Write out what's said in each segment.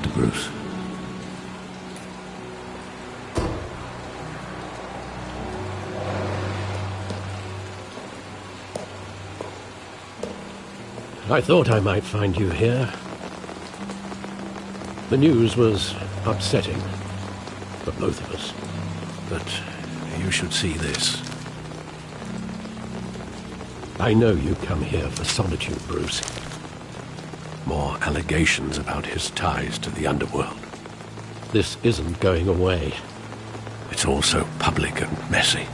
after, Bruce. I thought I might find you here. The news was upsetting for both of us. But you should see this. I know you come here for solitude, Bruce. More allegations about his ties to the underworld. This isn't going away. It's all so public and messy.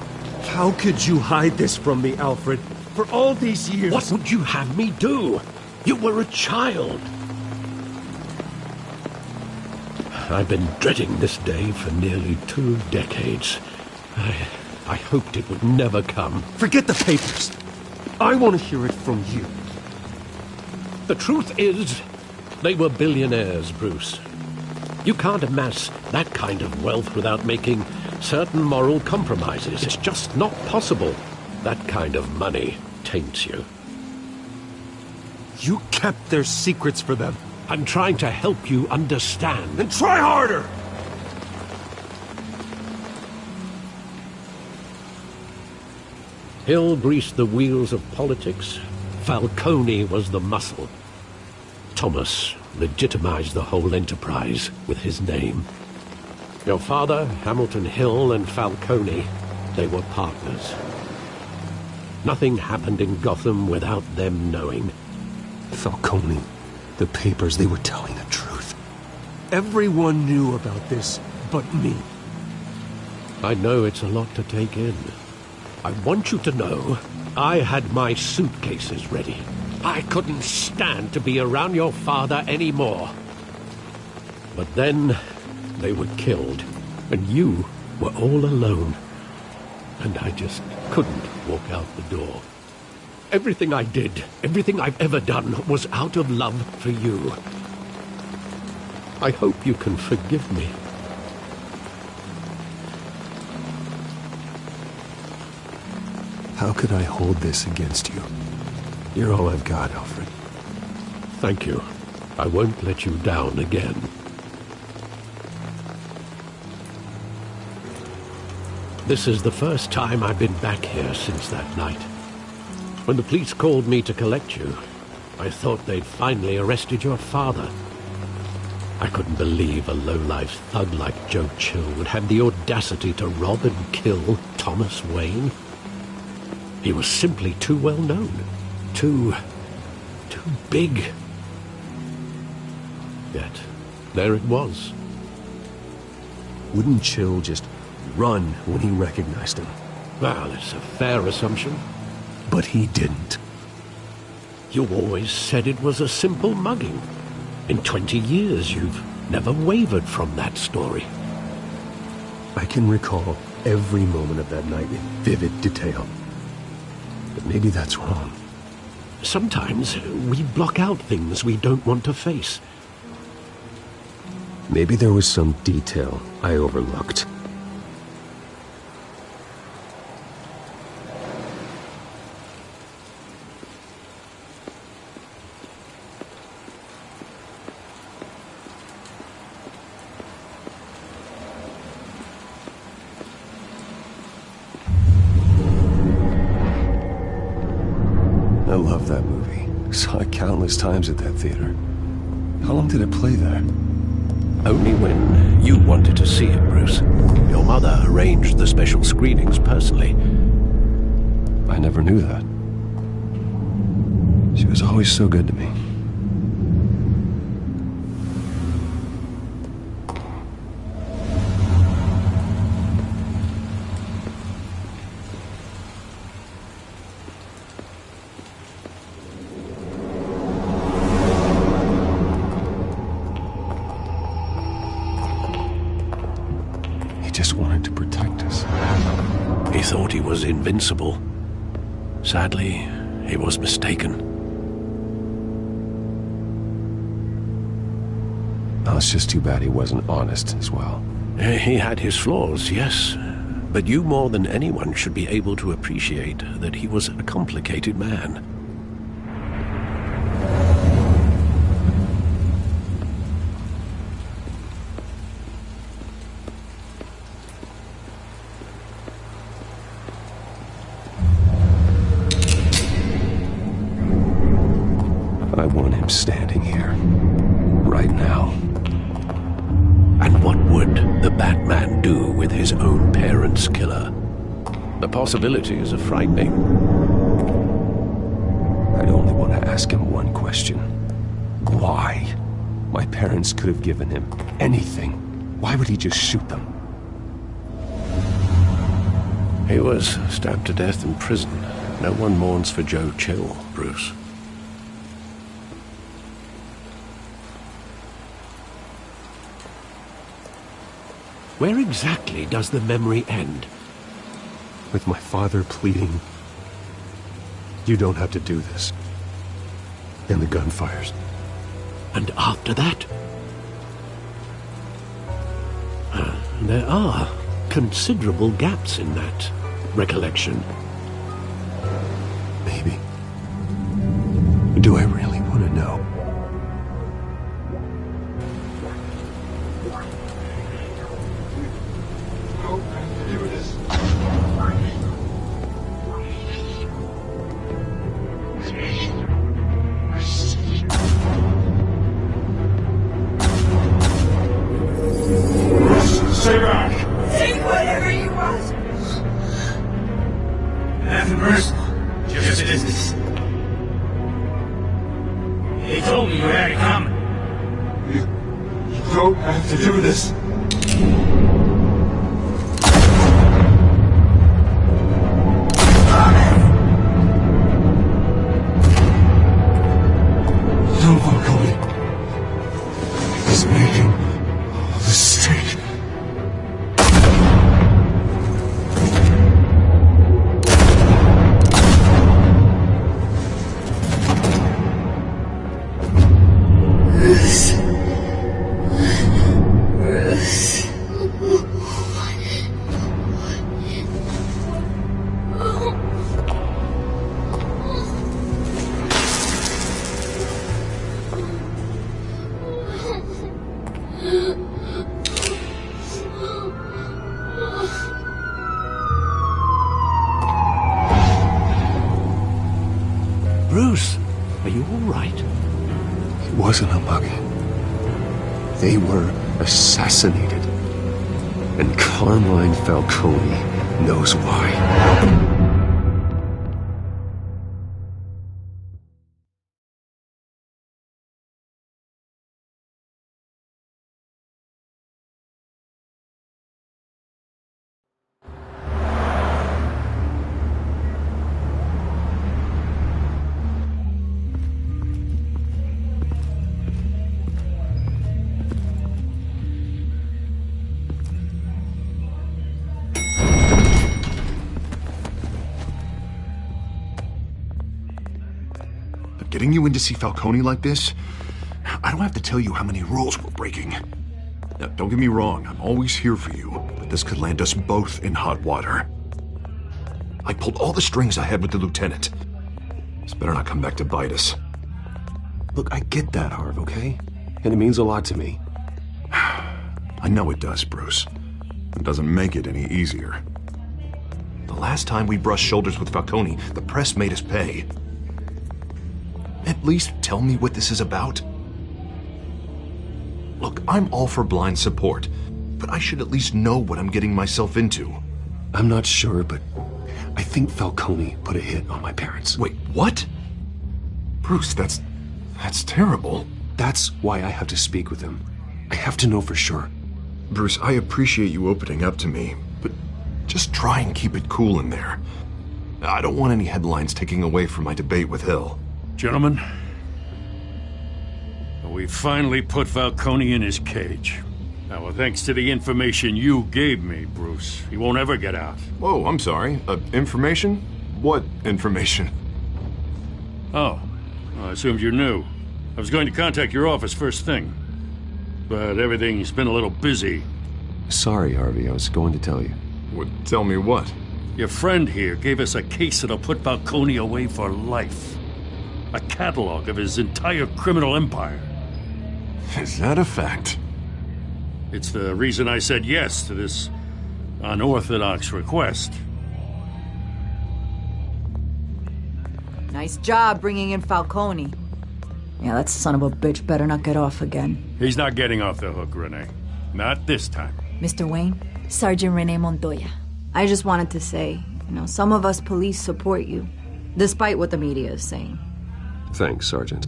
How could you hide this from me, Alfred? For all these years... What would you have me do? You were a child. I've been dreading this day for nearly 2 decades. I hoped it would never come. Forget the papers. I want to hear it from you. The truth is, they were billionaires, Bruce. You can't amass that kind of wealth without making certain moral compromises. It's just not possible. That kind of money taints you. You kept their secrets for them. I'm trying to help you understand. Then try harder! Hill greased the wheels of politics. Falcone was the muscle. Thomas legitimized the whole enterprise with his name. Your father, Hamilton Hill, and Falcone, they were partners. Nothing happened in Gotham without them knowing. Falcone, the papers, they were telling the truth. Everyone knew about this but me. I know it's a lot to take in. I want you to know I had my suitcases ready. I couldn't stand to be around your father anymore. But then they were killed, and you were all alone. And I just couldn't walk out the door. Everything I did, everything I've ever done, was out of love for you. I hope you can forgive me. How could I hold this against you? You're all I've got, Alfred. Thank you. I won't let you down again. This is the first time I've been back here since that night. When the police called me to collect you, I thought they'd finally arrested your father. I couldn't believe a low-life thug like Joe Chill would have the audacity to rob and kill Thomas Wayne. He was simply too well known. Too big. Yet, there it was. Wouldn't Chill just run when he recognized him? Well, it's a fair assumption. But he didn't. You always said it was a simple mugging. In 20 years, you've never wavered from that story. I can recall every moment of that night in vivid detail. But maybe that's wrong. Sometimes we block out things we don't want to face. Maybe there was some detail I overlooked. I love that movie. Saw it countless times at that theater. How long did it play there? Only when you wanted to see it, Bruce. Your mother arranged the special screenings personally. I never knew that. She was always so good to me. Just wanted to protect us. He thought he was invincible. Sadly, he was mistaken. Oh, it's just too bad he wasn't honest as well. He had his flaws, yes. But you more than anyone should be able to appreciate that he was a complicated man. standing here. Right now. And what would the Batman do with his own parents' killer? The possibilities are frightening. I'd only want to ask him one question. Why? My parents could have given him anything. Why would he just shoot them? He was stabbed to death in prison. No one mourns for Joe Chill, Bruce. Where exactly does the memory end? With my father pleading, "You don't have to do this." And the gun fires. And after that? There are considerable gaps in that recollection. Maybe. Do I really want to know? Stay back! Take whatever you want! Nothing personal. Just business. They told me you had it coming. You don't have to do this. No one coming. He's making a mistake. Bruce, are you all right? It wasn't a bug. They were assassinated. And Carmine Falcone knows why. Getting you in to see Falcone like this? I don't have to tell you how many rules we're breaking. Now, don't get me wrong, I'm always here for you, but this could land us both in hot water. I pulled all the strings I had with the lieutenant. This better not come back to bite us. Look, I get that, Harv, okay? And it means a lot to me. I know it does, Bruce. It doesn't make it any easier. The last time we brushed shoulders with Falcone, the press made us pay. At least tell me what this is about. Look, I'm all for blind support, but I should at least know what I'm getting myself into. I'm not sure, but I think Falcone put a hit on my parents. Wait, what? Bruce, that's terrible. That's why I have to speak with him. I have to know for sure. Bruce, I appreciate you opening up to me, but just try and keep it cool in there. I don't want any headlines taking away from my debate with Hill. Gentlemen, we finally put Falcone in his cage. Now, well, thanks to the information you gave me, Bruce, he won't ever get out. Whoa, I'm sorry. Information? What information? Oh, I assumed you knew. I was going to contact your office first thing, but everything's been a little busy. Sorry, Harvey, I was going to tell you. Tell me what? Your friend here gave us a case that'll put Falcone away for life. A catalog of his entire criminal empire. Is that a fact? It's the reason I said yes to this unorthodox request. Nice job bringing in Falcone. Yeah, that son of a bitch better not get off again. He's not getting off the hook, Renee. Not this time. Mr. Wayne, Sergeant Renee Montoya. I just wanted to say, some of us police support you, despite what the media is saying. Thanks, Sergeant.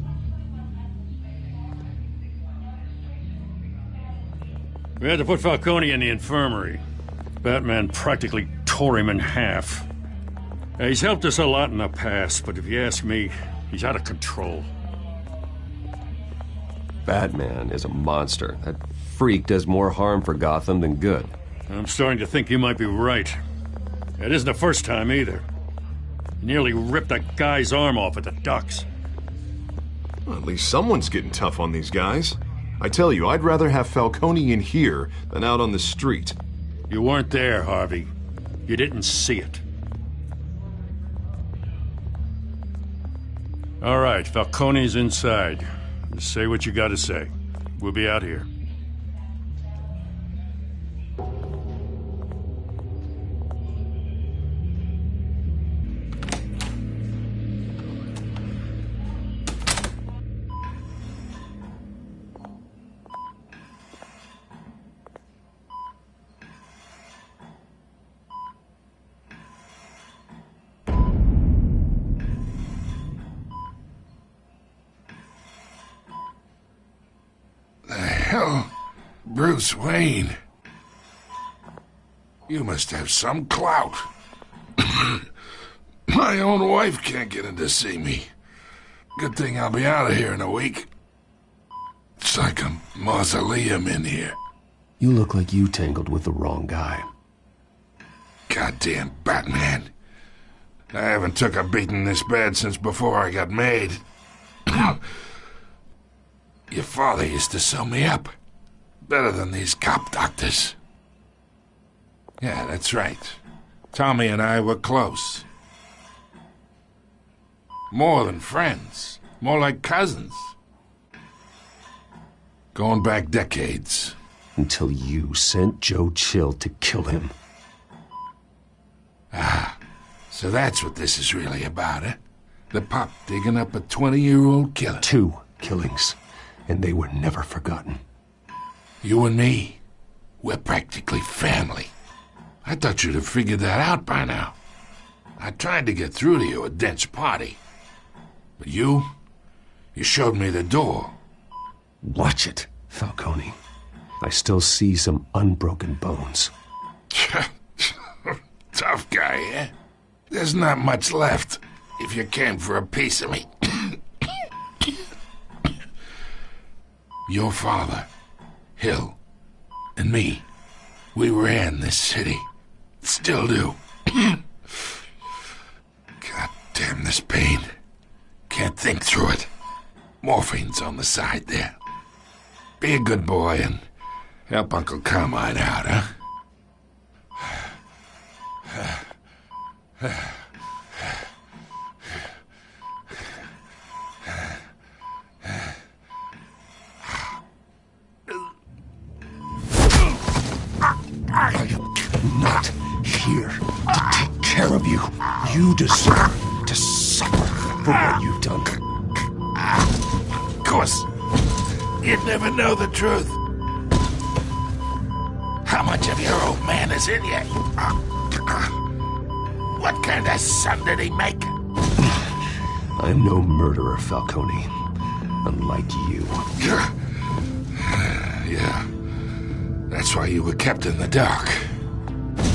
We had to put Falcone in the infirmary. Batman practically tore him in half. He's helped us a lot in the past, but if you ask me, he's out of control. Batman is a monster. That freak does more harm for Gotham than good. I'm starting to think you might be right. It isn't the first time either. He nearly ripped a guy's arm off at the docks. Well, at least someone's getting tough on these guys. I tell you, I'd rather have Falcone in here than out on the street. You weren't there, Harvey. You didn't see it. All right, Falcone's inside. Just say what you gotta say. We'll be out here. Bruce Wayne. You must have some clout. My own wife can't get in to see me. Good thing I'll be out of here in a week. It's like a mausoleum in here. You look like you tangled with the wrong guy. Goddamn Batman. I haven't took a beating this bad since before I got made. Your father used to sew me up. Better than these cop doctors. Yeah, that's right. Tommy and I were close. More than friends. More like cousins. Going back decades. Until you sent Joe Chill to kill him. Ah, so that's what this is really about, eh? The pup digging up a 20-year-old killer. 2 killings, and they were never forgotten. You and me, we're practically family. I thought you'd have figured that out by now. I tried to get through to you at Dent's party. But you showed me the door. Watch it, Falcone. I still see some unbroken bones. Tough guy, eh? There's not much left if you came for a piece of me. Your father, Hill, and me, we ran this city. Still do. God damn this pain. Can't think through it. Morphine's on the side there. Be a good boy and help Uncle Carmine out, huh? Not here to take care of you. You deserve to suffer for what you've done. Of course, you'd never know the truth. How much of your old man is in you? What kind of son did he make? I'm no murderer, Falcone. Unlike you. Yeah. That's why you were kept in the dark.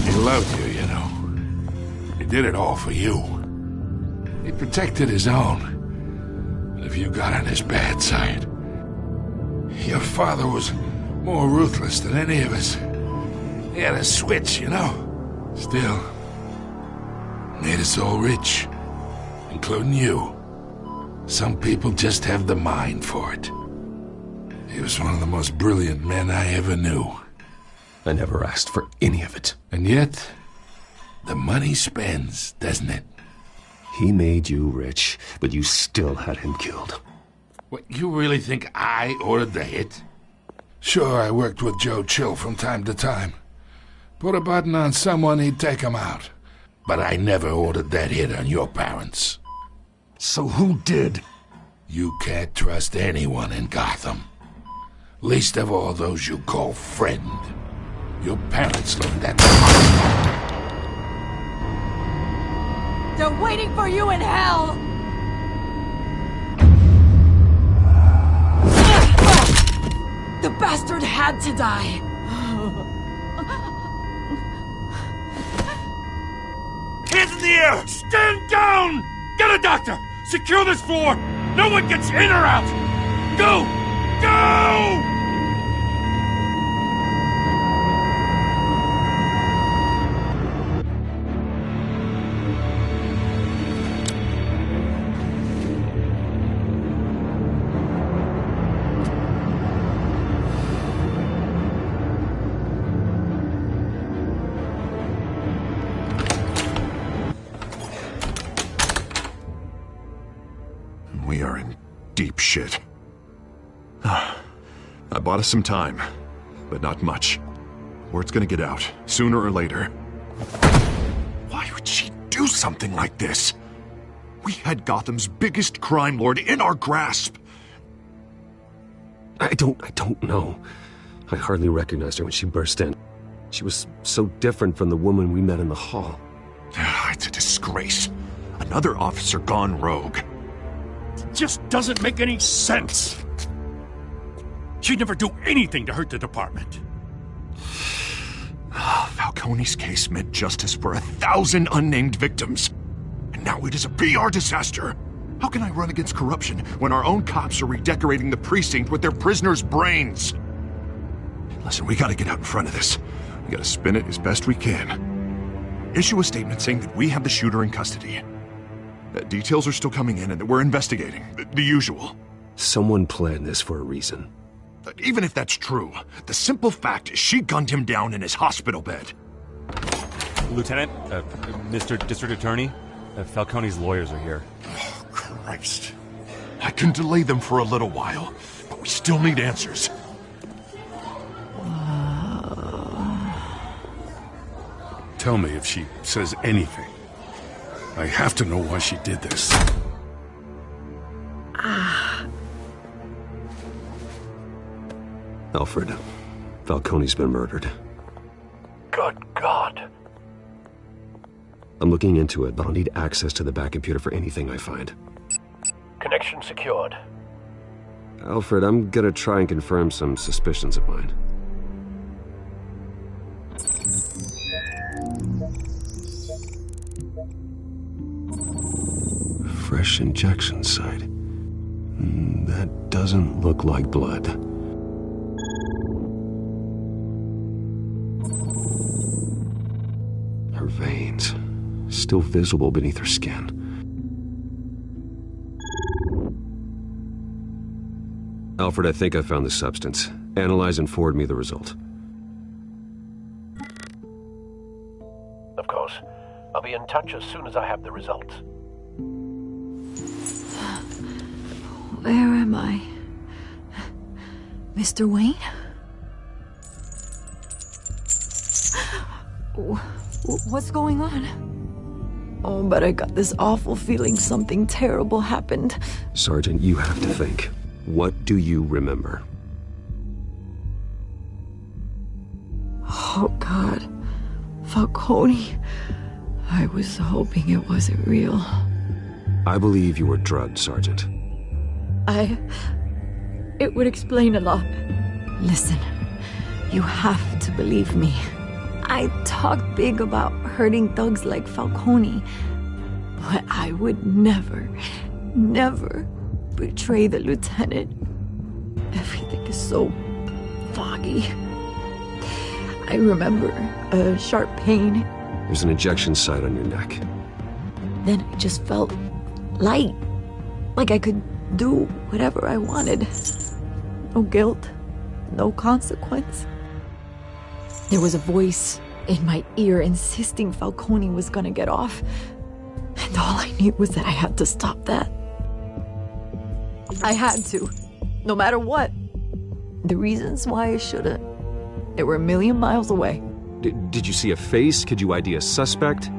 He loved you, you know. He did it all for you. He protected his own. And if you got on his bad side, your father was more ruthless than any of us. He had a switch, you know. Still, made us all rich, including you. Some people just have the mind for it. He was one of the most brilliant men I ever knew. I never asked for any of it. And yet, the money spends, doesn't it? He made you rich, but you still had him killed. What, you really think I ordered the hit? Sure, I worked with Joe Chill from time to time. Put a button on someone, he'd take him out. But I never ordered that hit on your parents. So who did? You can't trust anyone in Gotham. Least of all those you call friend. Your parents learned that. They're waiting for you in hell! The bastard had to die! Hands in the air! Stand down! Get a doctor! Secure this floor! No one gets in or out! Go! Go! We are in deep shit. I bought us some time, but not much. Word's gonna get out, sooner or later. Why would she do something like this? We had Gotham's biggest crime lord in our grasp. I don't know. I hardly recognized her when she burst in. She was so different from the woman we met in the hall. It's a disgrace. Another officer gone rogue. Just doesn't make any sense. She'd never do anything to hurt the department. Falcone's case meant justice for 1,000 unnamed victims. And now it is a PR disaster. How can I run against corruption when our own cops are redecorating the precinct with their prisoners' brains? Listen, we gotta get out in front of this. We gotta spin it as best we can. Issue a statement saying that we have the shooter in custody. Details are still coming in and that we're investigating. The usual. Someone planned this for a reason. Even if that's true, the simple fact is she gunned him down in his hospital bed. Lieutenant, Mr. District Attorney, Falcone's lawyers are here. Oh, Christ. I can delay them for a little while, but we still need answers. Tell me if she says anything. I have to know why she did this. Alfred, Falcone's been murdered. Good God. I'm looking into it, but I'll need access to the back computer for anything I find. Connection secured. Alfred, I'm gonna try and confirm some suspicions of mine. Fresh injection site. That doesn't look like blood. Her veins, still visible beneath her skin. Alfred, I think I found the substance. Analyze and forward me the result. Of course. I'll be in touch as soon as I have the results. Where am I? Mr. Wayne? What's going on? Oh, but I got this awful feeling something terrible happened. Sergeant, you have to think. What do you remember? Oh, God. Falcone. I was hoping it wasn't real. I believe you were drugged, Sergeant. It would explain a lot. Listen, you have to believe me. I talk big about hurting thugs like Falcone, but I would never betray the lieutenant. Everything is so foggy. I remember a sharp pain. There's an injection site on your neck. Then I just felt light, like I could do whatever I wanted. No guilt, no consequence. There was a voice in my ear insisting Falcone was gonna get off. And all I knew was that I had to stop that. I had to, no matter what. The reasons why I shouldn't, they were a million miles away. Did you see a face? Could you ID a suspect?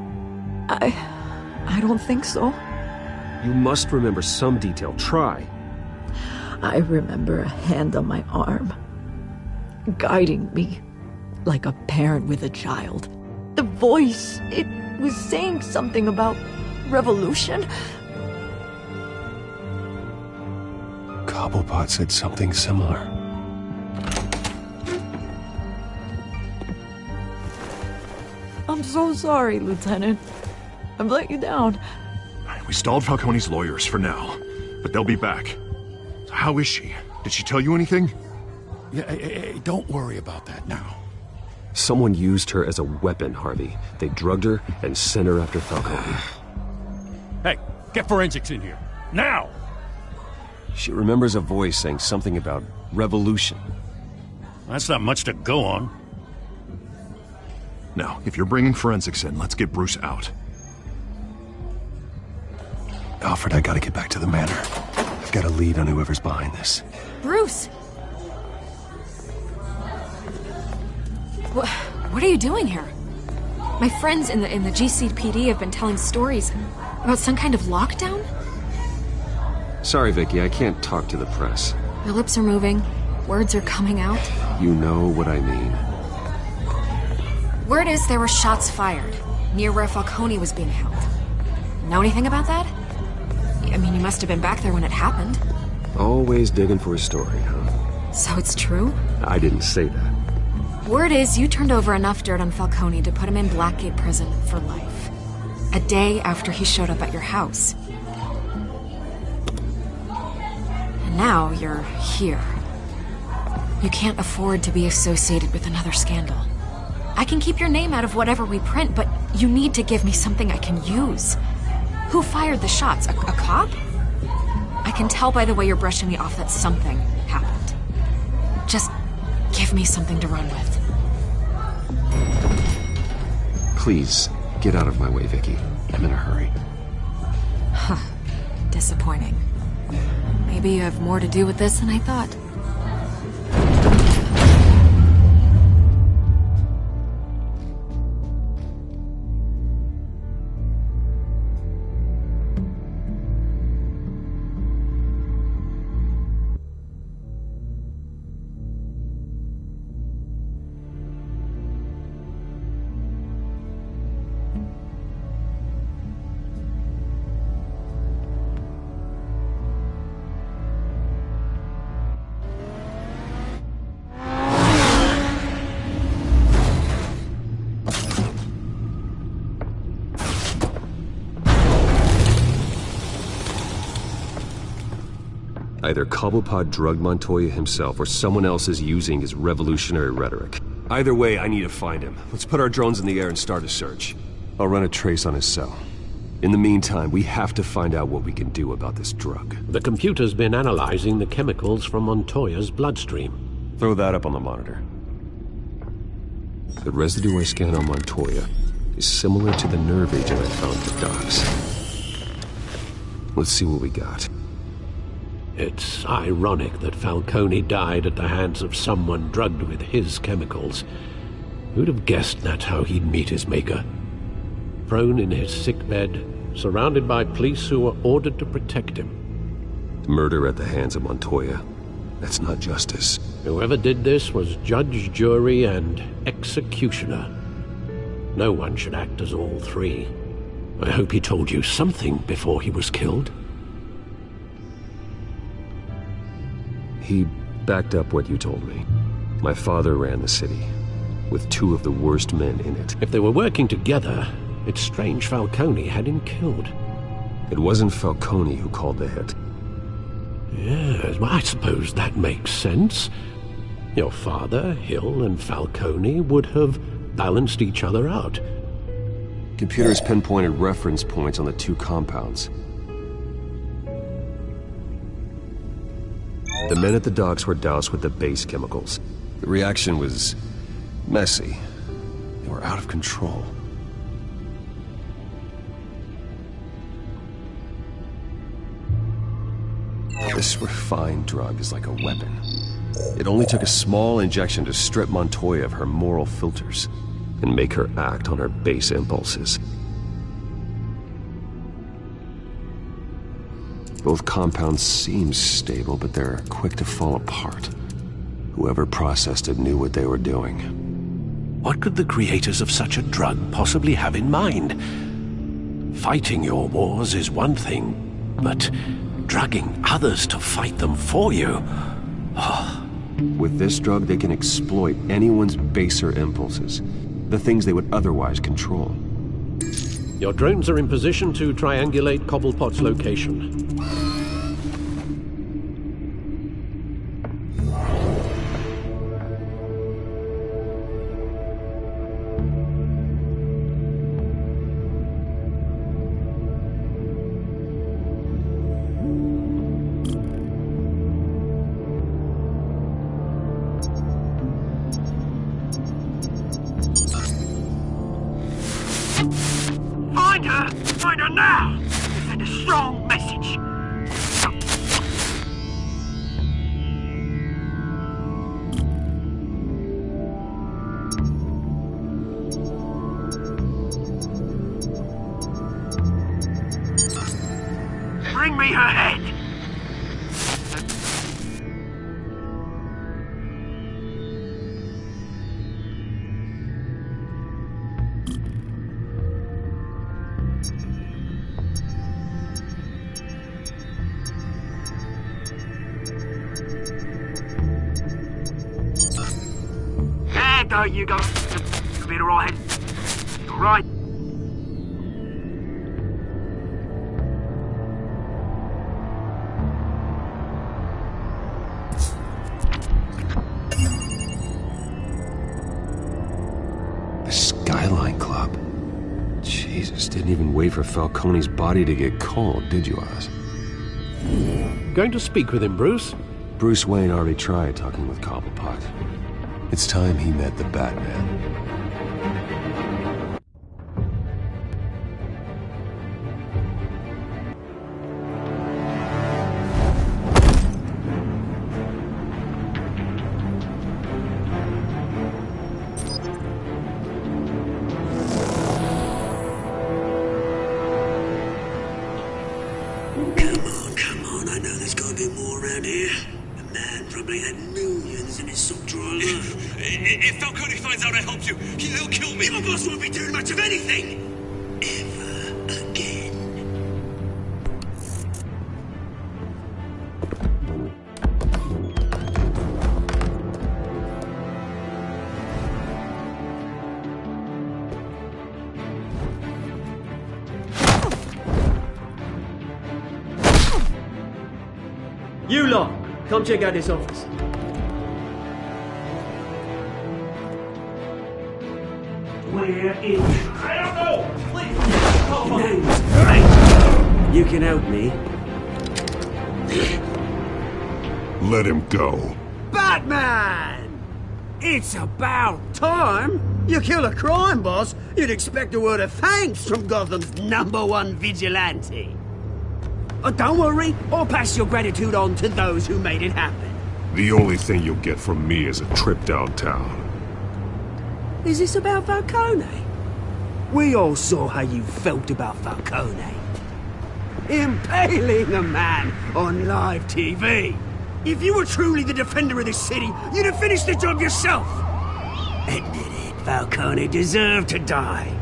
I don't think so. You must remember some detail. Try. I remember a hand on my arm, guiding me like a parent with a child. The voice, it was saying something about revolution. Cobblepot said something similar. I'm so sorry, Lieutenant. I've let you down. We stalled Falcone's lawyers for now, but they'll be back. So how is she? Did she tell you anything? Yeah, hey, don't worry about that now. Someone used her as a weapon, Harvey. They drugged her and sent her after Falcone. Hey, get forensics in here. Now! She remembers a voice saying something about revolution. That's not much to go on. Now, if you're bringing forensics in, let's get Bruce out. Alfred, I gotta get back to the manor. I've got a lead on whoever's behind this. Bruce! What are you doing here? My friends in the GCPD have been telling stories about some kind of lockdown? Sorry, Vicky, I can't talk to the press. Your lips are moving. Words are coming out. You know what I mean. Word is there were shots fired near where Falcone was being held. Know anything about that? I mean, you must have been back there when it happened. Always digging for a story, huh? So it's true? I didn't say that. Word is you turned over enough dirt on Falcone to put him in Blackgate Prison for life. A day after he showed up at your house. And now you're here. You can't afford to be associated with another scandal. I can keep your name out of whatever we print, but you need to give me something I can use. Who fired the shots? A cop? I can tell by the way you're brushing me off that something happened. Just give me something to run with. Please, get out of my way, Vicky. I'm in a hurry. Huh. Disappointing. Maybe you have more to do with this than I thought. Either Cobblepot drugged Montoya himself, or someone else is using his revolutionary rhetoric. Either way, I need to find him. Let's put our drones in the air and start a search. I'll run a trace on his cell. In the meantime, we have to find out what we can do about this drug. The computer's been analyzing the chemicals from Montoya's bloodstream. Throw that up on the monitor. The residue I scanned on Montoya is similar to the nerve agent I found at the docks. Let's see what we got. It's ironic that Falcone died at the hands of someone drugged with his chemicals. Who'd have guessed that's how he'd meet his maker? Prone in his sickbed, surrounded by police who were ordered to protect him. Murder at the hands of Montoya. That's not justice. Whoever did this was judge, jury, and executioner. No one should act as all three. I hope he told you something before he was killed. He backed up what you told me. My father ran the city, with two of the worst men in it. If they were working together, it's strange Falcone had him killed. It wasn't Falcone who called the hit. Yes, well, I suppose that makes sense. Your father, Hill, and Falcone would have balanced each other out. Computers pinpointed reference points on the two compounds. The men at the docks were doused with the base chemicals. The reaction was messy. They were out of control. This refined drug is like a weapon. It only took a small injection to strip Montoya of her moral filters and make her act on her base impulses. Both compounds seem stable, but they're quick to fall apart. Whoever processed it knew what they were doing. What could the creators of such a drug possibly have in mind? Fighting your wars is one thing, but drugging others to fight them for you? With this drug, they can exploit anyone's baser impulses, the things they would otherwise control. Your drones are in position to triangulate Cobblepot's location. Find her now! Send a strong message! Bring me her head! There you go. You'll be alright. You're right. The Skyline Club. Jesus, didn't even wait for Falcone's body to get cold, did you, Oz? Going to speak with him, Bruce? Bruce Wayne already tried talking with Cobblepot. It's time he met the Batman. Come on, I know there's gotta be more around here. The man probably had millions in his sock drawer alone. If Falcone finds out I helped you, he'll kill me! Your boss won't be doing much of anything! Ever again. You lot, come check out this office. Where is... I don't know! Please! Right. You can help me. Let him go. Batman! It's about time! You kill a crime boss, you'd expect a word of thanks from Gotham's #1 vigilante. Oh, don't worry, I'll pass your gratitude on to those who made it happen. The only thing you'll get from me is a trip downtown. Is this about Falcone? We all saw how you felt about Falcone. Impaling a man on live TV. If you were truly the defender of this city, you'd have finished the job yourself. Admit it, Falcone deserved to die.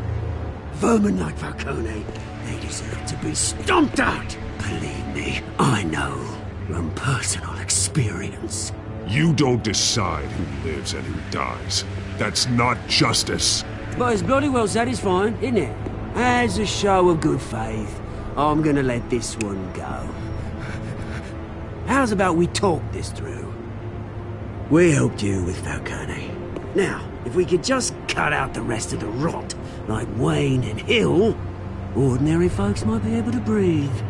Vermin like Falcone, they deserve to be stomped out. Believe me, I know from personal experience. You don't decide who lives and who dies. That's not justice. But it's bloody well satisfying, isn't it? As a show of good faith, I'm gonna let this one go. How's about we talk this through? We helped you with Falcone. Now, if we could just cut out the rest of the rot, like Wayne and Hill, ordinary folks might be able to breathe.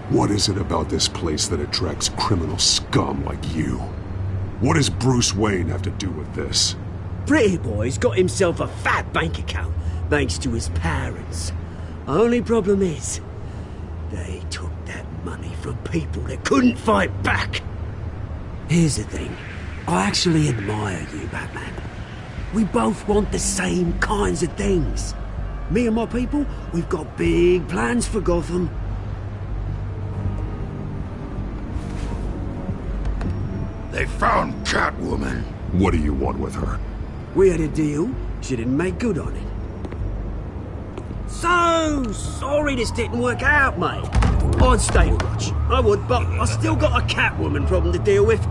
What is it about this place that attracts criminal scum like you? What does Bruce Wayne have to do with this? Pretty Boy's got himself a fat bank account, thanks to his parents. Only problem is, they took that money from people that couldn't fight back. Here's the thing. I actually admire you, Batman. We both want the same kinds of things. Me and my people, we've got big plans for Gotham. They found Catwoman. What do you want with her? We had a deal. She didn't make good on it. So sorry this didn't work out, mate. I'd stay to watch. I would, but I still got a Catwoman problem to deal with.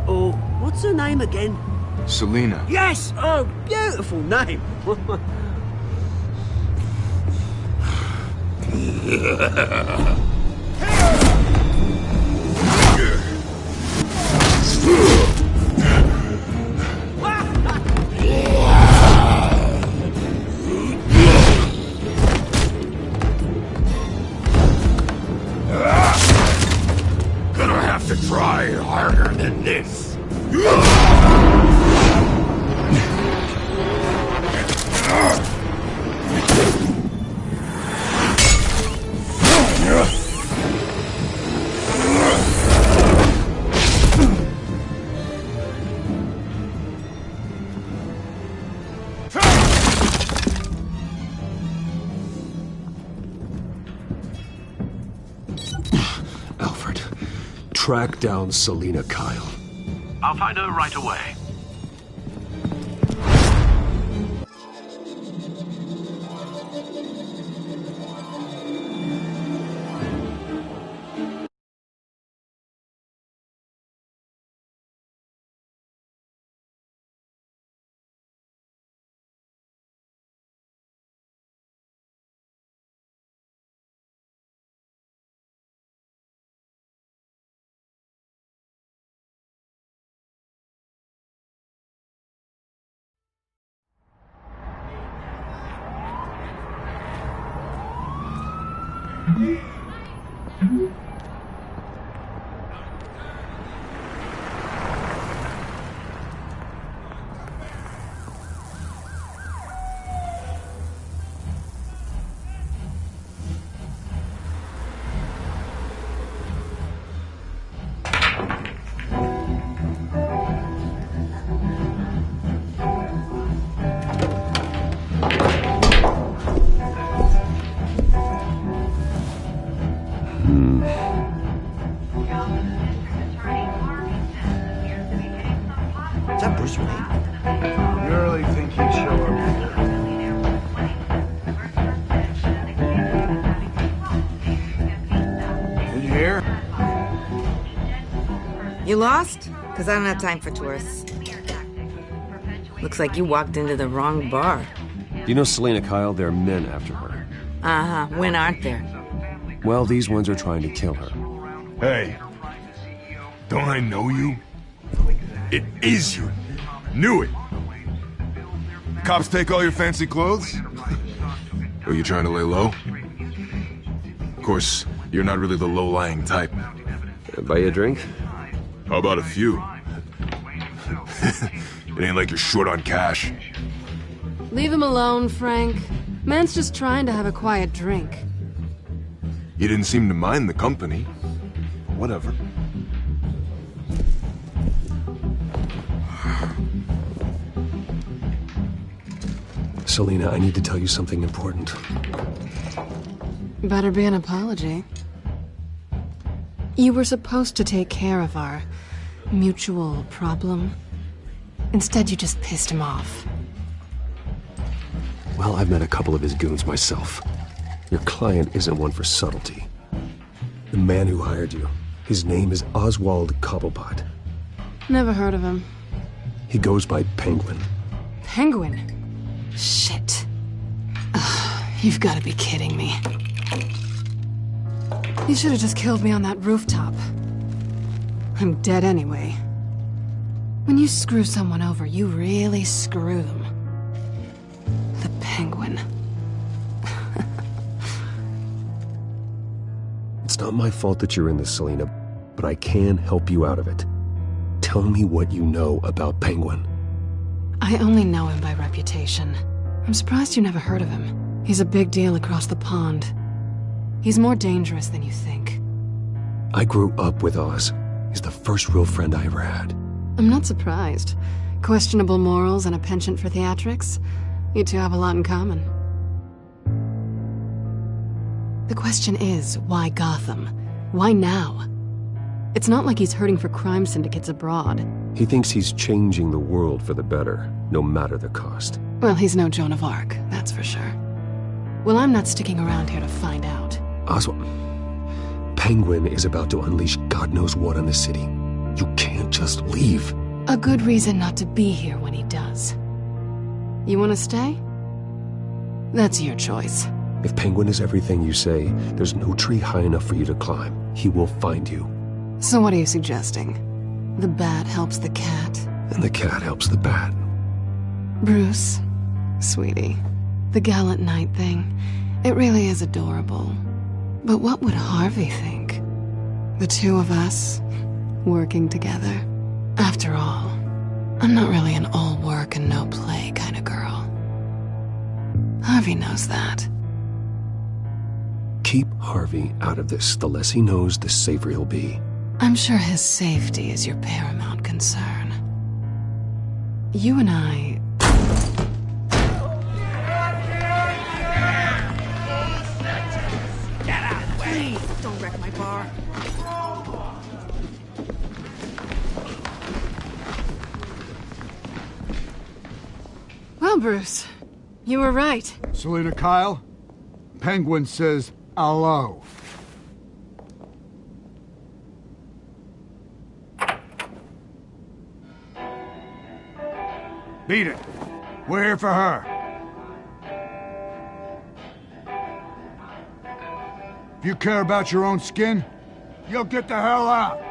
Or, what's her name again? Selina. Yes! Oh, beautiful name. Gonna have to try harder than this. Alfred, track down Selina Kyle. I'll find her right away. Is that Bruce Wayne? You really think he'd show up here? Did you hear? You lost? Because I don't have time for tourists. Looks like you walked into the wrong bar. Do you know Selina Kyle? There are men after her. Uh-huh. When aren't there? Well, these ones are trying to kill her. Hey, don't I know you? It is you. Knew it. Cops take all your fancy clothes? Are you trying to lay low? Of course, you're not really the low-lying type. Buy you a drink? How about a few? It ain't like you're short on cash. Leave him alone, Frank. Man's just trying to have a quiet drink. You didn't seem to mind the company. Whatever. Selina, I need to tell you something important. Better be an apology. You were supposed to take care of our mutual problem. Instead, you just pissed him off. Well, I've met a couple of his goons myself. Your client isn't one for subtlety. The man who hired you, his name is Oswald Cobblepot. Never heard of him. He goes by Penguin. Penguin? Shit. Ugh, you've got to be kidding me. You should have just killed me on that rooftop. I'm dead anyway. When you screw someone over, you really screw them. The Penguin. It's not my fault that you're in this, Selina, but I can help you out of it. Tell me what you know about Penguin. I only know him by reputation. I'm surprised you never heard of him. He's a big deal across the pond. He's more dangerous than you think. I grew up with Oz. He's the first real friend I ever had. I'm not surprised. Questionable morals and a penchant for theatrics. You two have a lot in common. The question is, why Gotham? Why now? It's not like he's hurting for crime syndicates abroad. He thinks he's changing the world for the better, no matter the cost. Well, he's no Joan of Arc, that's for sure. Well, I'm not sticking around here to find out. Oswald, Penguin is about to unleash God knows what on the city. You can't just leave. A good reason not to be here when he does. You want to stay? That's your choice. If Penguin is everything you say, there's no tree high enough for you to climb. He will find you. So what are you suggesting? The bat helps the cat? And the cat helps the bat. Bruce, sweetie, the gallant knight thing, it really is adorable. But what would Harvey think? The two of us, working together? After all, I'm not really an all work and no play kind of girl. Harvey knows that. Keep Harvey out of this. The less he knows, the safer he'll be. I'm sure his safety is your paramount concern. You and I... Get out of the way! Don't wreck my bar. Well, Bruce, you were right. Selina Kyle, Penguin says hello. Beat it. We're here for her. If you care about your own skin, you'll get the hell out.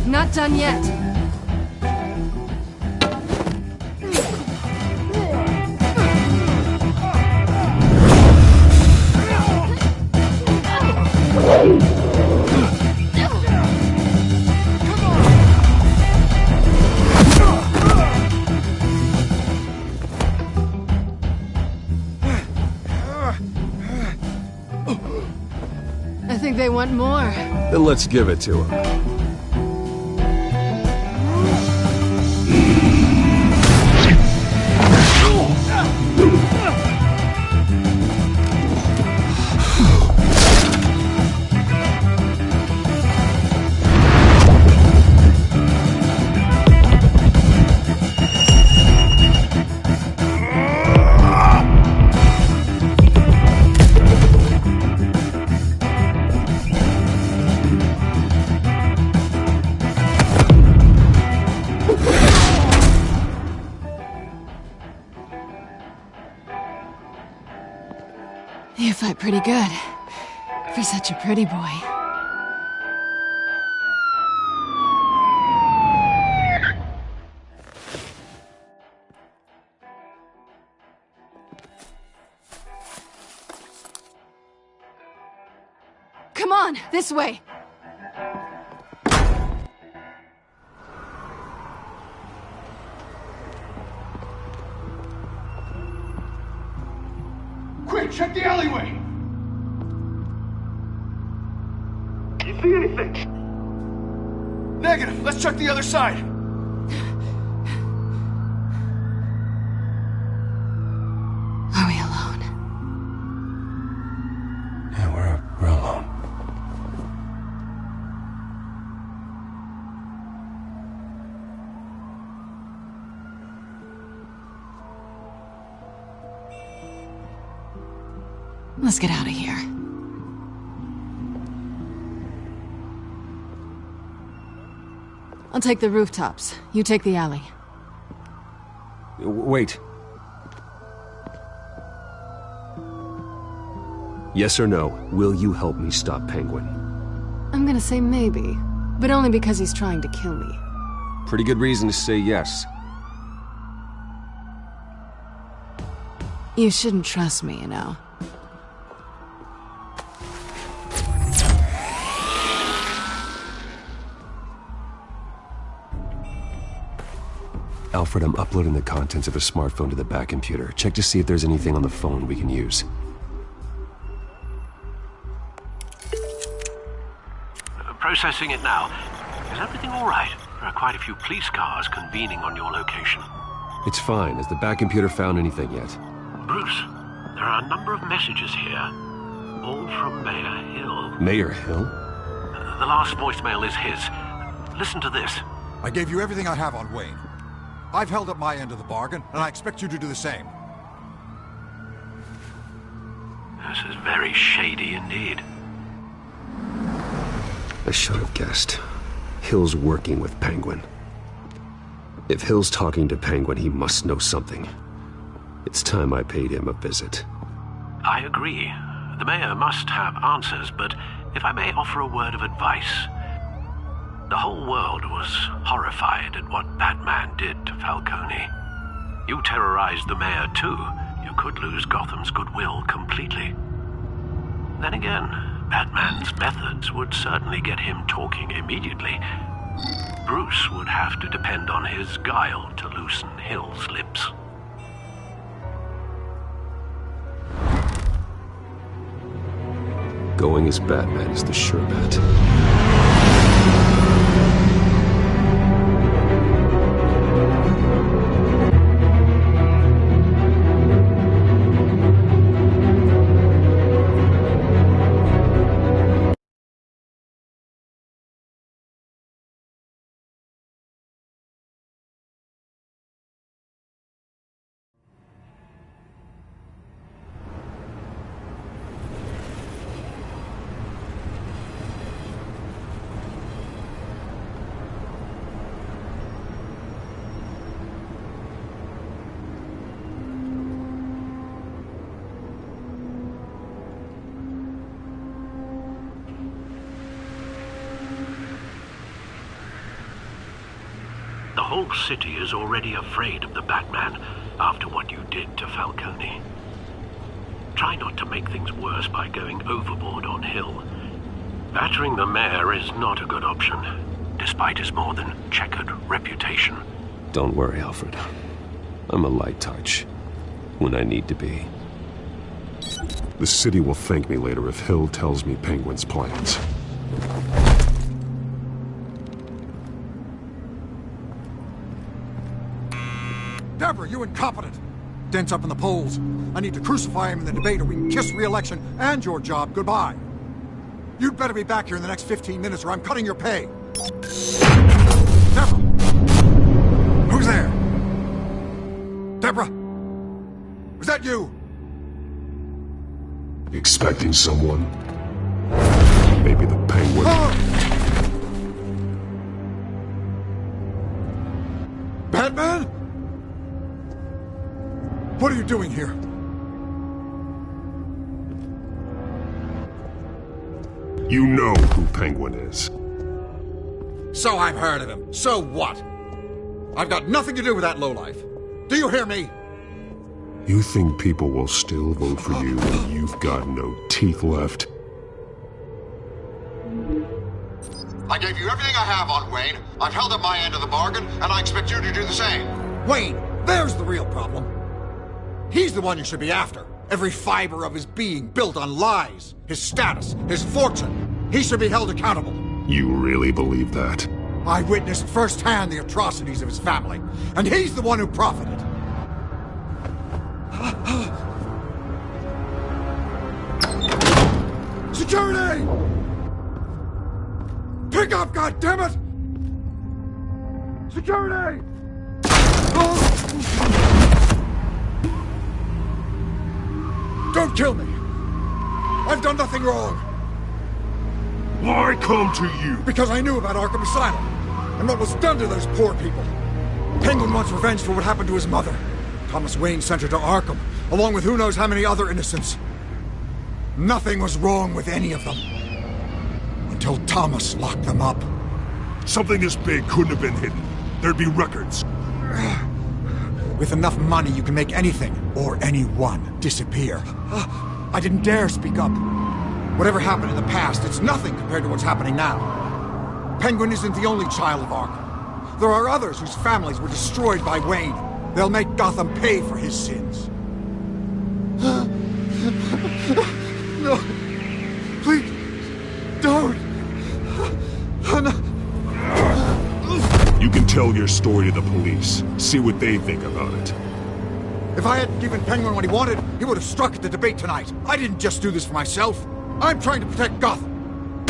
Not done yet. I think they want more. Then let's give it to him. You fight pretty good, for such a pretty boy. Come on, this way! Quick, check the alleyway! You see anything? Negative. Let's check the other side. Are we alone? Yeah, we're alone. Let's get out of here. I'll take the rooftops. You take the alley. Wait. Yes or no, will you help me stop Penguin? I'm gonna say maybe, but only because he's trying to kill me. Pretty good reason to say yes. You shouldn't trust me, you know. Alfred, I'm uploading the contents of a smartphone to the back computer. Check to see if there's anything on the phone we can use. Processing it now. Is everything all right? There are quite a few police cars convening on your location. It's fine. Has the back computer found anything yet? Bruce, there are a number of messages here. All from Mayor Hill. Mayor Hill? The last voicemail is his. Listen to this. I gave you everything I have on Wayne. I've held up my end of the bargain, and I expect you to do the same. This is very shady indeed. I should have guessed. Hill's working with Penguin. If Hill's talking to Penguin, he must know something. It's time I paid him a visit. I agree. The mayor must have answers, but if I may offer a word of advice. The whole world was horrified at what Batman did to Falcone. You terrorized the mayor too. You could lose Gotham's goodwill completely. Then again, Batman's methods would certainly get him talking immediately. Bruce would have to depend on his guile to loosen Hill's lips. Going as Batman is the sure bet. The whole city is already afraid of the Batman after what you did to Falcone. Try not to make things worse by going overboard on Hill. Battering the mayor is not a good option, despite his more than checkered reputation. Don't worry, Alfred. I'm a light touch. When I need to be. The city will thank me later if Hill tells me Penguin's plans. Deborah, you incompetent! Dent's up in the polls. I need to crucify him in the debate or we can kiss re-election and your job goodbye. You'd better be back here in the next 15 minutes or I'm cutting your pay. Deborah! Who's there? Deborah! Was that you? Expecting someone? Maybe the Penguin? Batman? What are you doing here? You know who Penguin is. So I've heard of him. So what? I've got nothing to do with that lowlife. Do you hear me? You think people will still vote for you when you've got no teeth left? I gave you everything I have on Wayne. I've held up my end of the bargain, and I expect you to do the same. Wayne, there's the real problem. He's the one you should be after. Every fiber of his being built on lies, his status, his fortune. He should be held accountable. You really believe that? I witnessed firsthand the atrocities of his family, and he's the one who profited. Security! Pick up, goddammit! Security! Don't kill me! I've done nothing wrong. Why come to you? Because I knew about Arkham Asylum and what was done to those poor people. Penguin wants revenge for what happened to his mother. Thomas Wayne sent her to Arkham, along with who knows how many other innocents. Nothing was wrong with any of them. Until Thomas locked them up. Something this big couldn't have been hidden. There'd be records. With enough money, you can make anything, or anyone, disappear. I didn't dare speak up. Whatever happened in the past, it's nothing compared to what's happening now. Penguin isn't the only child of Arkham. There are others whose families were destroyed by Wayne. They'll make Gotham pay for his sins. No. Please, don't. No. You can tell your story to the police. See what they think about it. If I had given Penguin what he wanted, he would have struck at the debate tonight. I didn't just do this for myself. I'm trying to protect Gotham.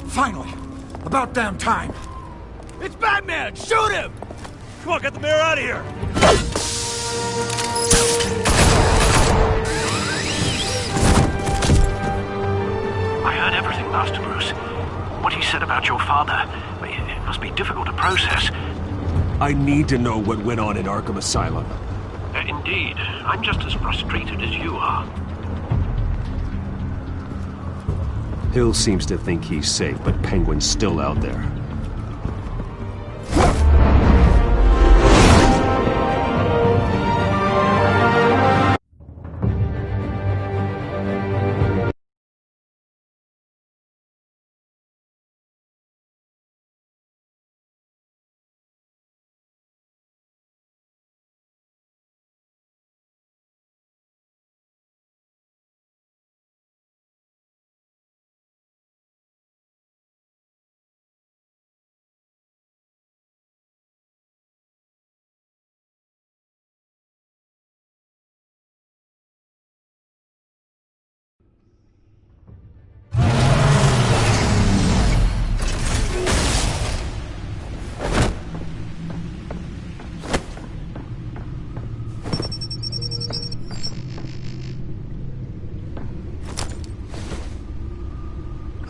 Finally. About damn time. It's Batman! Shoot him! Come on, get the mayor out of here! I heard everything, Master Bruce. What he said about your father, it must be difficult to process. I need to know what went on in Arkham Asylum. Indeed. I'm just as frustrated as you are. Hill seems to think he's safe, but Penguin's still out there.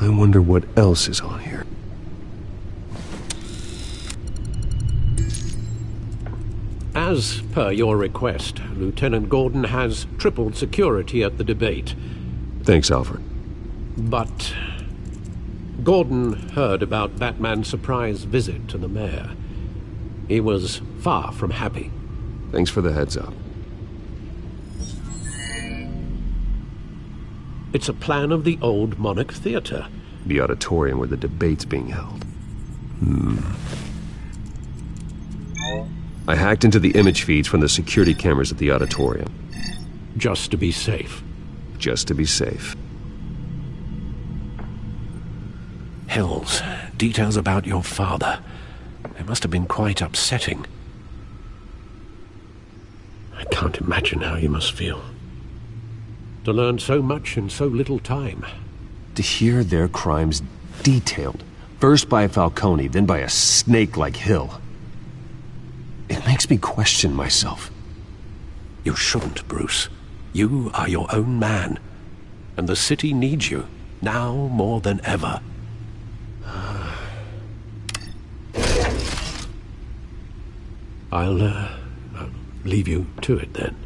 I wonder what else is on here. As per your request, Lieutenant Gordon has tripled security at the debate. Thanks, Alfred. But Gordon heard about Batman's surprise visit to the mayor. He was far from happy. Thanks for the heads up. It's a plan of the old Monarch Theater. The auditorium where the debate's being held. I hacked into the image feeds from the security cameras at the auditorium. Just to be safe. Just to be safe. Hills, details about your father. It must have been quite upsetting. I can't imagine how you must feel. To learn so much in so little time. To hear their crimes detailed, first by Falcone, then by a snake like Hill. It makes me question myself. You shouldn't, Bruce. You are your own man. And the city needs you, now more than ever. I'll leave you to it then.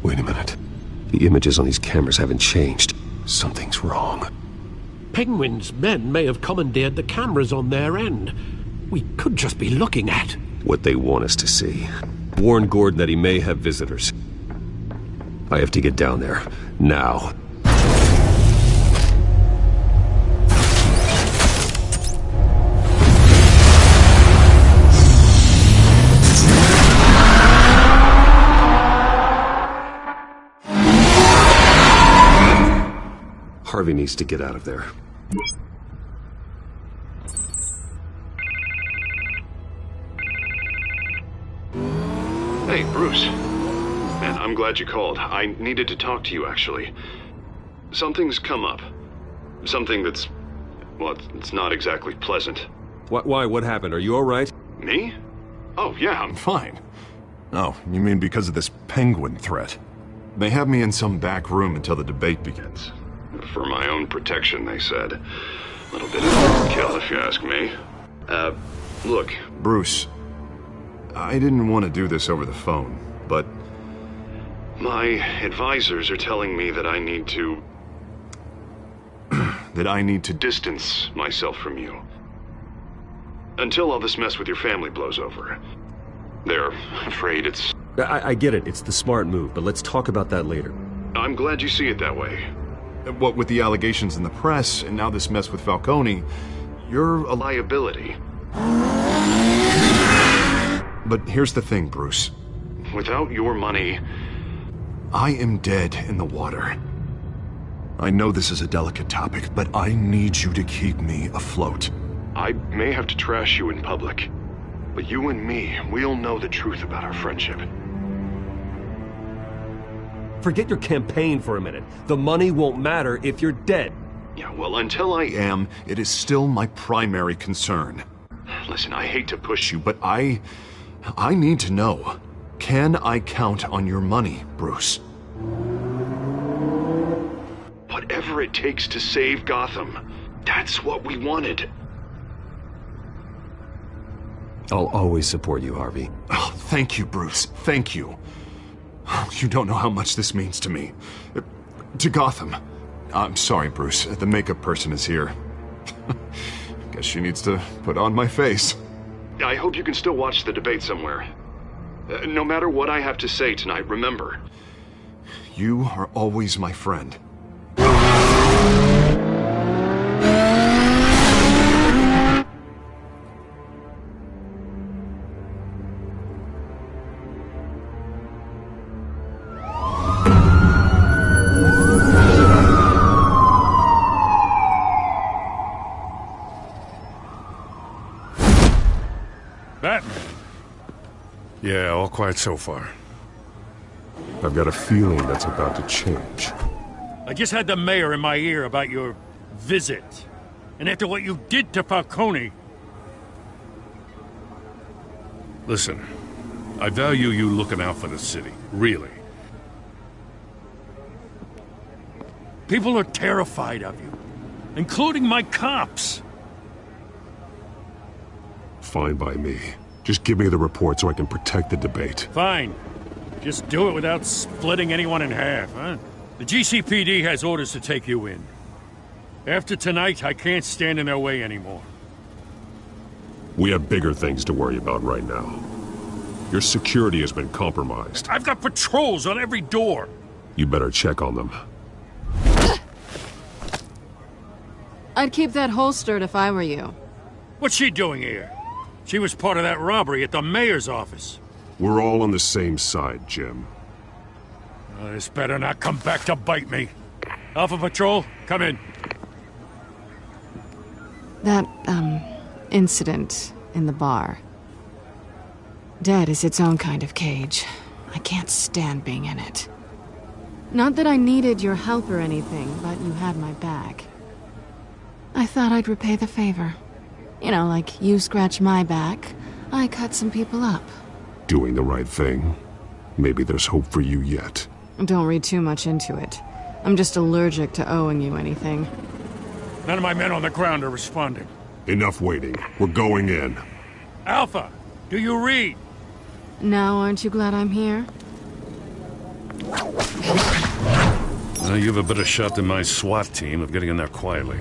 Wait a minute. The images on these cameras haven't changed. Something's wrong. Penguin's men may have commandeered the cameras on their end. We could just be looking at what they want us to see. Warn Gordon that he may have visitors. I have to get down there. Now. Harvey needs to get out of there. Hey, Bruce. Man, I'm glad you called. I needed to talk to you, actually. Something's come up. Something that's, well, it's not exactly pleasant. Why? What happened? Are you alright? Me? Oh, yeah, I'm Fine. Oh, you mean because of this penguin threat? They have me in some back room until the debate begins. For my own protection, they said. A little bit of overkill, if you ask me. Look. Bruce, I didn't want to do this over the phone, but... My advisors are telling me that I need to... that I need to distance myself from you. Until all this mess with your family blows over. They're afraid it's... I get it. It's the smart move, but let's talk about that later. I'm glad you see it that way. What with the allegations in the press, and now this mess with Falcone, you're a liability. But here's the thing, Bruce. Without your money... I am dead in the water. I know this is a delicate topic, but I need you to keep me afloat. I may have to trash you in public, but you and me, we'll know the truth about our friendship. Forget your campaign for a minute. The money won't matter if you're dead. Yeah, well, until I am, it is still my primary concern. Listen, I hate to push you, but I need to know. Can I count on your money, Bruce? Whatever it takes to save Gotham. That's what we wanted. I'll always support you, Harvey. Oh, thank you, Bruce. Thank you. You don't know how much this means to me. To Gotham. I'm sorry, Bruce. The makeup person is here. Guess she needs to put on my face. I hope you can still watch the debate somewhere. No matter what I have to say tonight, remember. You are always my friend. Batman. Yeah, all quiet so far. I've got a feeling that's about to change. I just had the mayor in my ear about your visit. And after what you did to Falcone... Listen, I value you looking out for the city. Really. People are terrified of you. Including my cops. Fine by me. Just give me the report so I can protect the debate. Fine. Just do it without splitting anyone in half, huh? The GCPD has orders to take you in. After tonight, I can't stand in their way anymore. We have bigger things to worry about right now. Your security has been compromised. I've got patrols on every door. You better check on them. I'd keep that holstered if I were you. What's she doing here? She was part of that robbery at the mayor's office. We're all on the same side, Jim. This better not come back to bite me. Alpha Patrol, come in. That, incident in the bar. Dead is its own kind of cage. I can't stand being in it. Not that I needed your help or anything, but you had my back. I thought I'd repay the favor. You know, like you scratch my back, I cut some people up. Doing the right thing. Maybe there's hope for you yet. Don't read too much into it. I'm just allergic to owing you anything. None of my men on the ground are responding. Enough waiting. We're going in. Alpha, do you read? Now aren't you glad I'm here? Well, you have a better shot than my SWAT team of getting in there quietly.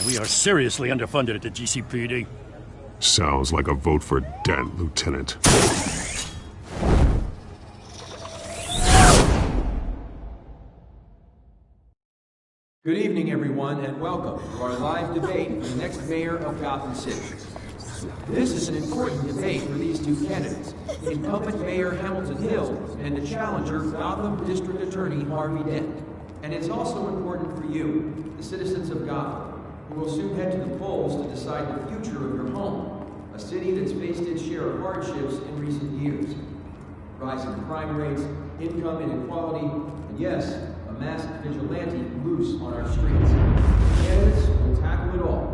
We are seriously underfunded at the GCPD. Sounds like a vote for Dent, Lieutenant. Good evening, everyone, and welcome to our live debate for the next mayor of Gotham City. This is an important debate for these two candidates, incumbent Mayor Hamilton Hill and the challenger Gotham District Attorney Harvey Dent. And it's also important for you, the citizens of Gotham, who will soon head to the polls to decide the future of your home, a city that's faced its share of hardships in recent years. Rising crime rates, income inequality, and yes, a a masked vigilante loose on our streets. Candidates will tackle it all.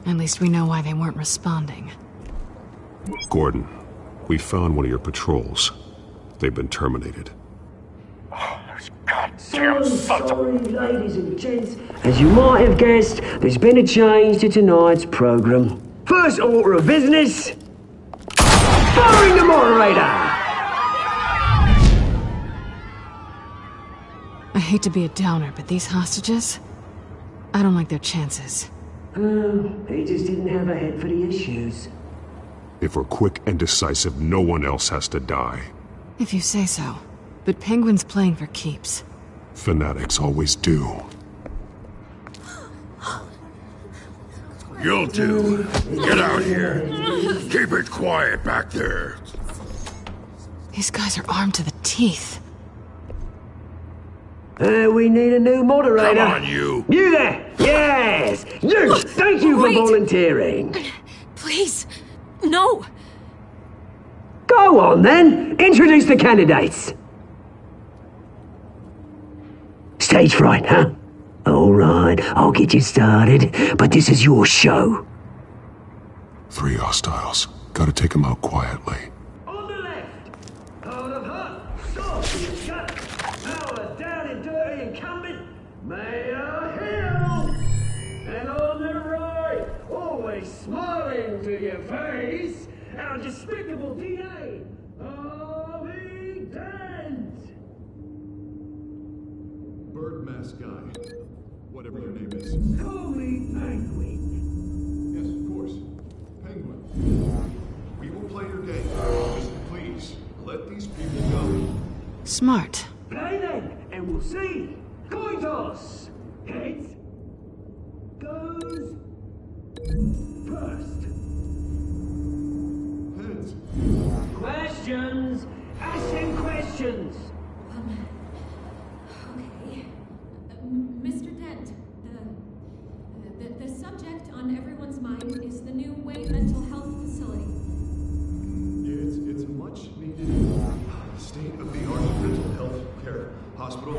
At least we know why they weren't responding. Gordon, we found one of your patrols. They've been terminated. So sorry, ladies and gents. As you might have guessed, there's been a change to tonight's program. First order of business, firing the moderator! I hate to be a downer, but these hostages, I don't like their chances. He just didn't have a head for the issues. If we're quick and decisive, no one else has to die. If you say so. But Penguin's playing for keeps. Fanatics always do. You'll do. Get out here. Keep it quiet back there. These guys are armed to the teeth. We need a new moderator. Come on, you. You there! Yes! You! Thank you for volunteering. Please, no. Go on, then. Introduce the candidates. Stage fright, huh? All right, I'll get you started, but this is your show. 3 hostiles. Gotta take them out quietly. On the left, out of her, soft in the gut, power down and dirty incumbent, Mayor Hill. And on the right, always smiling to your face, our despicable DA, Harvey Dent. Bird mask guy. Whatever your name is. Call me Penguin. Yes, of course. Penguin. We will play your game. Just please, let these people go. Smart. Play then, and we'll see. Coin toss. Heads goes first. Heads. Questions. Ask them questions. Okay. Mr. Dent, the subject on everyone's mind is the new Wayne Mental Health Facility. Yeah, it's a much needed state-of-the-art mental health care hospital.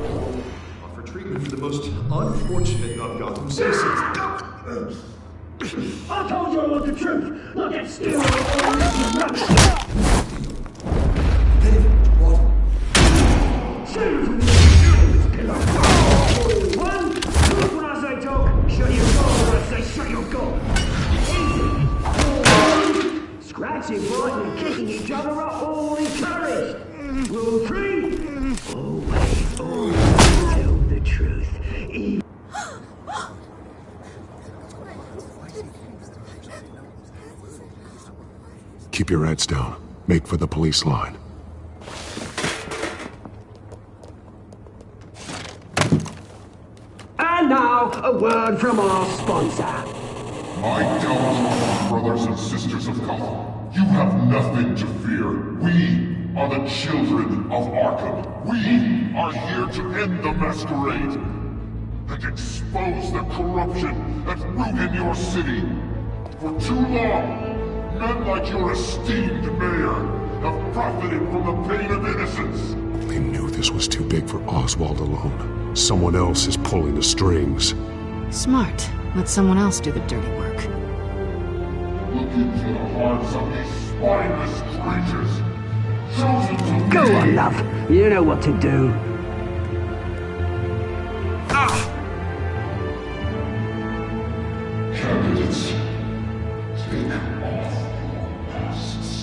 Offer treatment for the most unfortunate of Gotham citizens. I told you I want the truth. Look at still. One, look when I say talk, shut your door when I say shut your door. Easy. Scratching, biting, and kicking each other are all encouraged. Rule 3, always tell the truth. Keep your heads down. Make for the police line. And now, a word from our sponsor. My Telltale brothers and sisters of Gotham, you have nothing to fear. We are the children of Arkham. We are here to end the masquerade and expose the corruption that ruined your city. For too long, men like your esteemed mayor have profited from the pain of innocence. They knew this was too big for Oswald alone. Someone else is pulling the strings. Smart. Let someone else do the dirty work. Look into the hearts of these spineless creatures. Chosen to Go on, love. You know what to do. Candidates, take off your masks.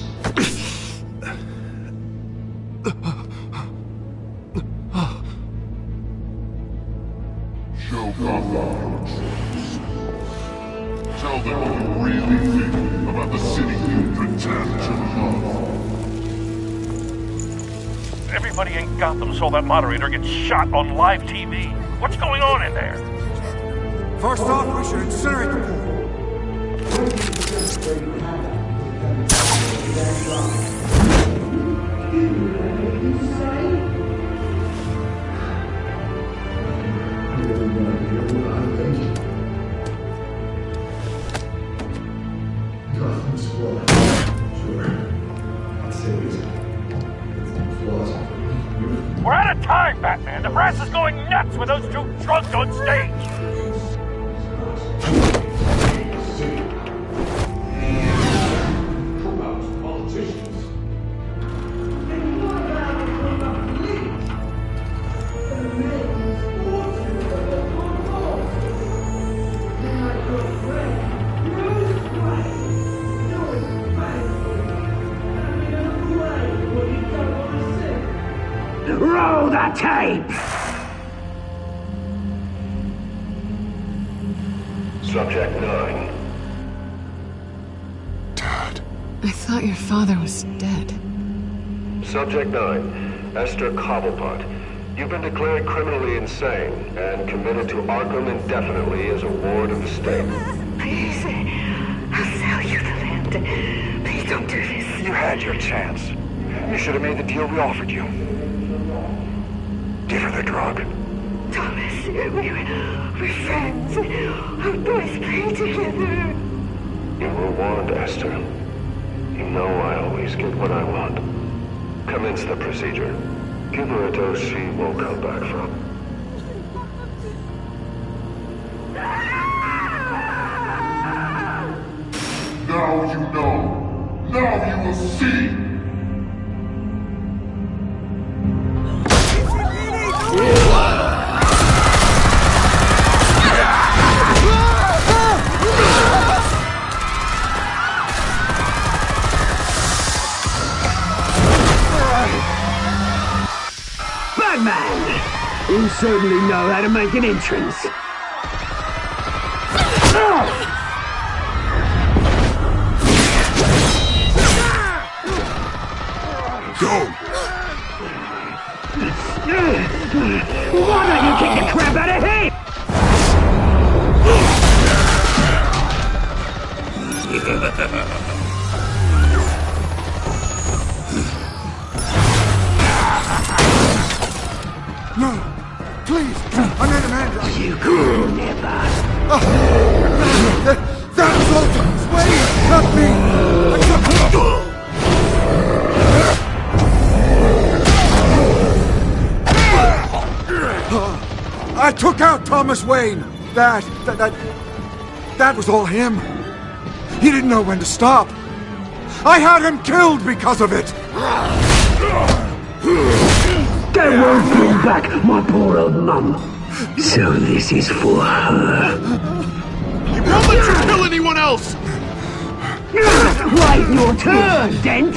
Show Gotham your truths. Tell them what you really think about the city you pretend to love. Everybody in Gotham saw that moderator get shot on live TV. What's going on in there? First off, we should incinerate the pool. We're out of time, Batman! The brass is going nuts with those two drunks on stage! Roll the tape! Subject 9. I thought your father was dead. Subject 9. Esther Cobblepot. You've been declared criminally insane and committed to Arkham indefinitely as a ward of the state. Please, I'll sell you the land. Please don't do this. You had your chance. You should have made the deal we offered you. Give her the drug. Thomas, we're friends. Our boys play together. You were warned, Esther. You know I always get what I want. Commence the procedure. Give her a dose she won't come back from. Now you know. Now you will see. Batman! You certainly know how to make an entrance. Go! Why don't you kick the crap out of him? No! Please! I'm not a man! You could never! That was all Thomas Wayne! Not me! I took out Thomas Wayne! That was all him! He didn't know when to stop! I had him killed because of it! That won't bring back my poor old mum. So this is for her. He won't let you kill anyone else! Right, your turn, Dent!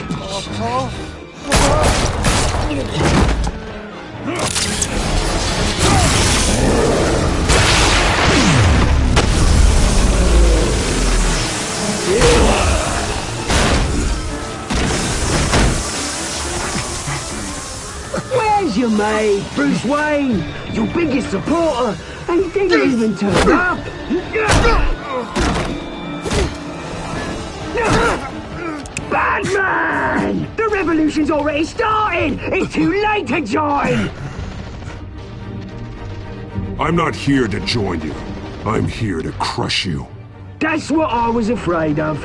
Where's your mate, Bruce Wayne? Your biggest supporter, and he didn't even turn up. Batman! The revolution's already started! It's too late to join! I'm not here to join you. I'm here to crush you. That's what I was afraid of.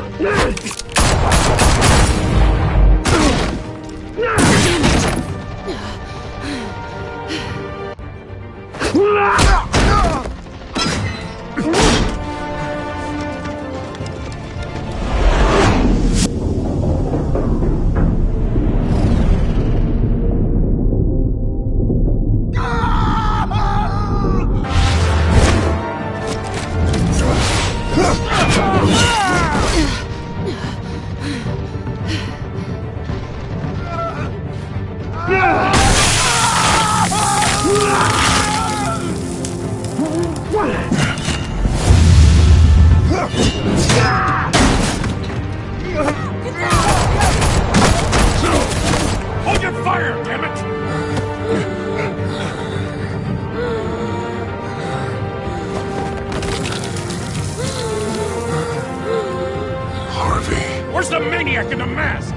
maniac in the mask!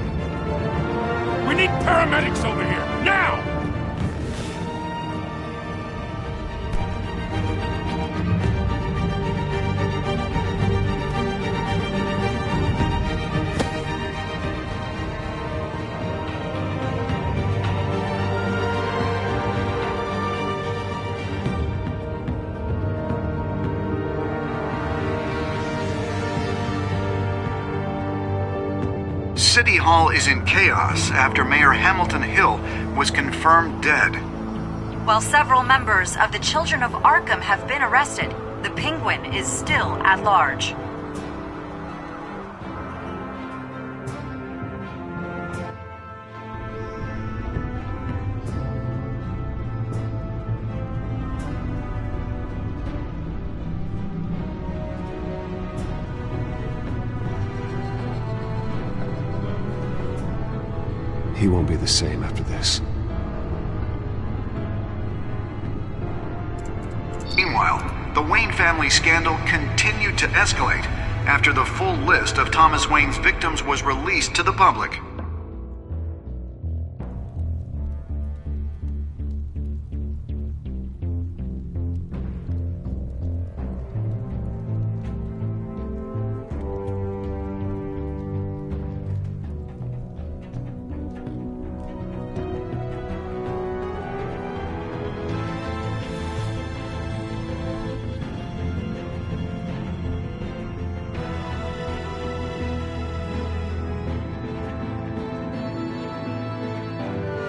We need paramedics over here, now! City Hall is in chaos after Mayor Hamilton Hill was confirmed dead. While several members of the Children of Arkham have been arrested, the Penguin is still at large. He won't be the same after this. Meanwhile, the Wayne family scandal continued to escalate after the full list of Thomas Wayne's victims was released to the public.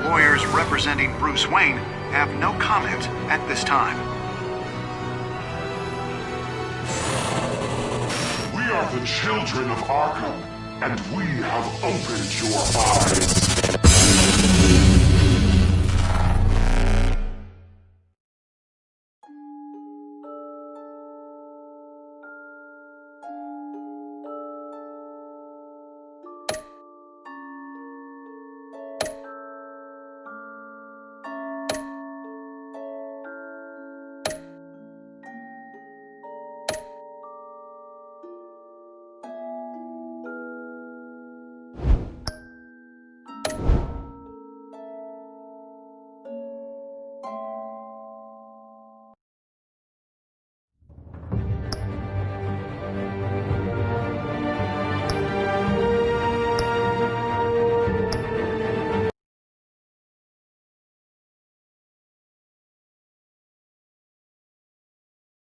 Lawyers representing Bruce Wayne have no comment at this time. We are the children of Arkham, and we have opened your eyes.